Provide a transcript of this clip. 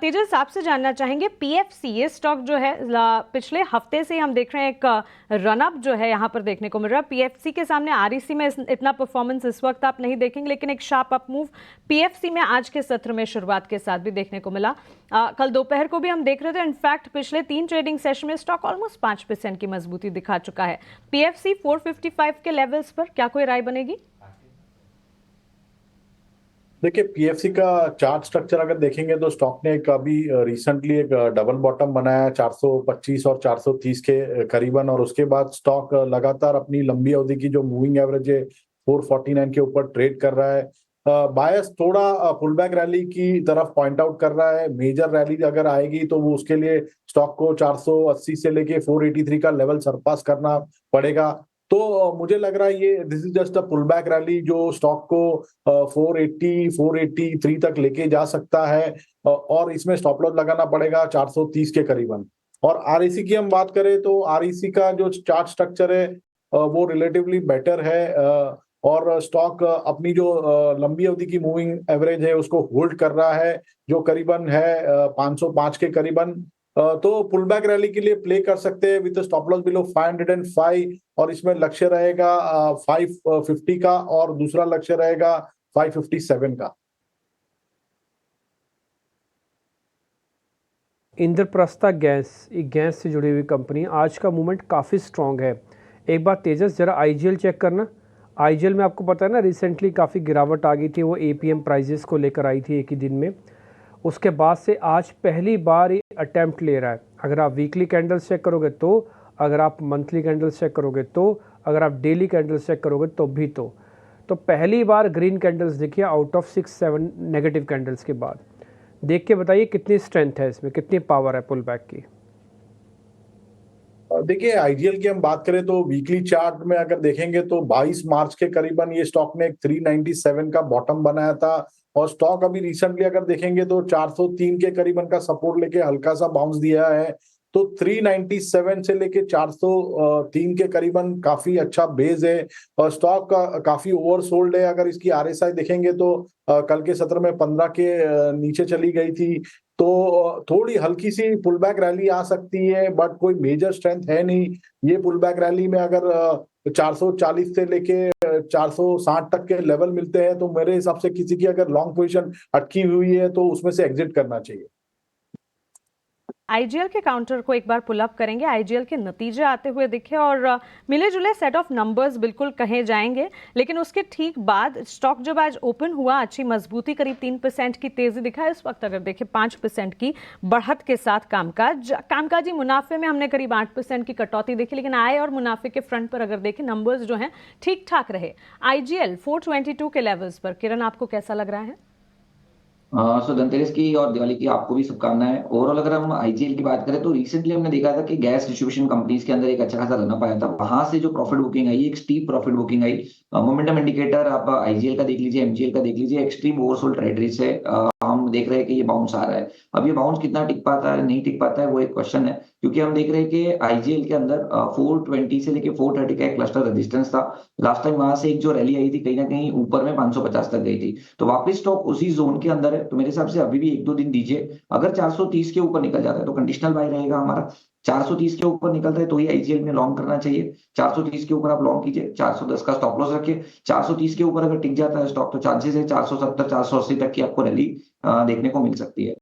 तेजस, आपसे जानना चाहेंगे पीएफसी ये स्टॉक जो है पिछले हफ्ते से हम देख रहे हैं एक रन अप जो है यहाँ पर देखने को मिल रहा है। पीएफसी के सामने आरईसी में इतना परफॉर्मेंस इस वक्त आप नहीं देखेंगे, लेकिन एक शार्प अप मूव पीएफसी में आज के सत्र में शुरुआत के साथ भी देखने को मिला। कल दोपहर को भी हम देख रहे थे, इनफैक्ट पिछले 3 ट्रेडिंग सेशन में स्टॉक ऑलमोस्ट 5% की मजबूती दिखा चुका है। पीएफसी 455 के लेवल्स पर क्या कोई राय बनेगी? देखिए, पीएफसी का चार्ट स्ट्रक्चर अगर देखेंगे तो स्टॉक ने एक अभी रिसेंटली एक डबल बॉटम बनाया 425 और 430 के करीबन, और उसके बाद स्टॉक लगातार अपनी लंबी अवधि की जो मूविंग एवरेज है 449 के ऊपर ट्रेड कर रहा है। बायस थोड़ा पुल बैक रैली की तरफ पॉइंट आउट कर रहा है। मेजर रैली अगर आएगी तो वो उसके लिए स्टॉक को 480 से लेके 483 का लेवल सरपास करना पड़ेगा। तो मुझे लग रहा है ये this is just a pull back rally जो स्टॉक को 480 483 तक लेके जा सकता है, और इसमें स्टॉप लॉस लगाना पड़ेगा 430 के करीबन। और आरईसी की हम बात करें तो आरईसी का जो चार्ट स्ट्रक्चर है वो रिलेटिवली बेटर है, और स्टॉक अपनी जो लंबी अवधि की मूविंग एवरेज है उसको होल्ड कर रहा है, जो करीबन है 505 के करीबन। तो पुल बैक रैली के लिए प्ले कर सकते हैं विद स्टॉप लॉस बिलो 505, और इसमें लक्ष्य रहेगा 550 का, और दूसरा लक्ष्य रहेगा 557 का। इंद्रप्रस्था गैस, एक गैस से जुड़ी हुई कंपनी, आज का मूवमेंट काफ़ी स्ट्रांग है। एक बार तेजस जरा आईजीएल चेक करना। आईजीएल में आपको पता है ना, रिसेंटली काफ़ी गिरावट आ गई थी, वो एपीएम प्राइजेस को लेकर आई थी एक ही दिन में। उसके बाद से आज पहली बार ये अटेम्प्ट ले रहा है। अगर आप वीकली कैंडल्स चेक करोगे तो, अगर आप मंथली कैंडल्स चेक करोगे तो, अगर आप डेली कैंडल्स चेक करोगे तो भी तो पहली बार ग्रीन कैंडल्स देखिए आउट ऑफ 6-7 नेगेटिव कैंडल्स के बाद। देख के बताइए कितनी स्ट्रेंथ है इसमें, कितनी पावर है पुल बैक की। देखिए, आईजीएल की हम बात करें तो वीकली चार्ट में अगर देखेंगे तो 22 मार्च के करीबन ये स्टॉक ने एक 397 का बॉटम बनाया था, और स्टॉक अभी रिसेंटली अगर देखेंगे तो 403 के करीबन का सपोर्ट लेके हल्का सा बाउंस दिया है। तो 397 से लेके 403 के करीबन काफी अच्छा बेस है, और स्टॉक का काफी ओवरसोल्ड है। अगर इसकी आरएसआई देखेंगे तो कल के सत्र में 15 के नीचे चली गई थी। तो थोड़ी हल्की सी पुल बैक रैली आ सकती है, बट कोई मेजर स्ट्रेंथ है नहीं। ये पुल बैक रैली में अगर 440 से लेके 460 तक के लेवल मिलते हैं तो मेरे हिसाब से किसी की अगर लॉन्ग पोजीशन अटकी हुई है तो उसमें से एग्जिट करना चाहिए। आईजीएल के काउंटर को एक बार पुल अप करेंगे। आईजीएल के नतीजे आते हुए दिखे और मिले जुले सेट ऑफ नंबर्स बिल्कुल कहे जाएंगे, लेकिन उसके ठीक बाद स्टॉक जब आज ओपन हुआ अच्छी मजबूती, करीब 3% की तेजी दिखाई। इस वक्त अगर देखें 5% की बढ़त के साथ कामकाजी मुनाफे में हमने करीब 8% की कटौती देखी, लेकिन आय और मुनाफे के फ्रंट पर अगर देखें नंबर्स जो हैं ठीक ठाक रहे। आईजीएल 422 के लेवल्स पर, किरण आपको कैसा लग रहा है? सो धनतेरस की और दिवाली की आपको भी शुभकामनाएं। ओवरऑल अगर हम आईजीएल की बात करें तो रिसेंटली हमने देखा था कि गैस डिस्ट्रीब्यूशन कंपनीज के अंदर एक अच्छा खासा रन अप आया था। वहां से जो प्रॉफिट बुकिंग आई, एक स्टीप प्रॉफिट बुकिंग आई। मोमेंटम इंडिकेटर आप आईजीएल का देख लीजिए, एमजीएल का देख लीजिए, एक्सट्रीम ओवरसोल्ड ट्रेडरी से हम देख रहे हैं कि ये बाउंस आ रहा है। अब ये बाउंस कितना टिक पाता है नहीं टिक पाता है वो एक क्वेश्चन है, क्योंकि हम देख रहे हैं कि आईजीएल के अंदर 420 से लेके 430 का एक क्लस्टर रेजिस्टेंस था। लास्ट टाइम वहां से एक जो रैली आई थी कहीं ना कहीं ऊपर में 550 तक गई थी, तो वापस स्टॉक उसी जोन के अंदर है। तो मेरे हिसाब से अभी भी 1-2 दिन दीजिए। अगर 430 के ऊपर निकल जाता है तो कंडीशनल बाय रहेगा हमारा। 430 के ऊपर निकलता है तो ही आईजीएल में लॉन्ग करना चाहिए। 430 के ऊपर आप लॉन्ग कीजिए, 410 का स्टॉप लॉस रखिए। 430 के ऊपर अगर टिक जाता है स्टॉक तो चांसेस है 470 480 तक की आपको रैली देखने को मिल सकती है।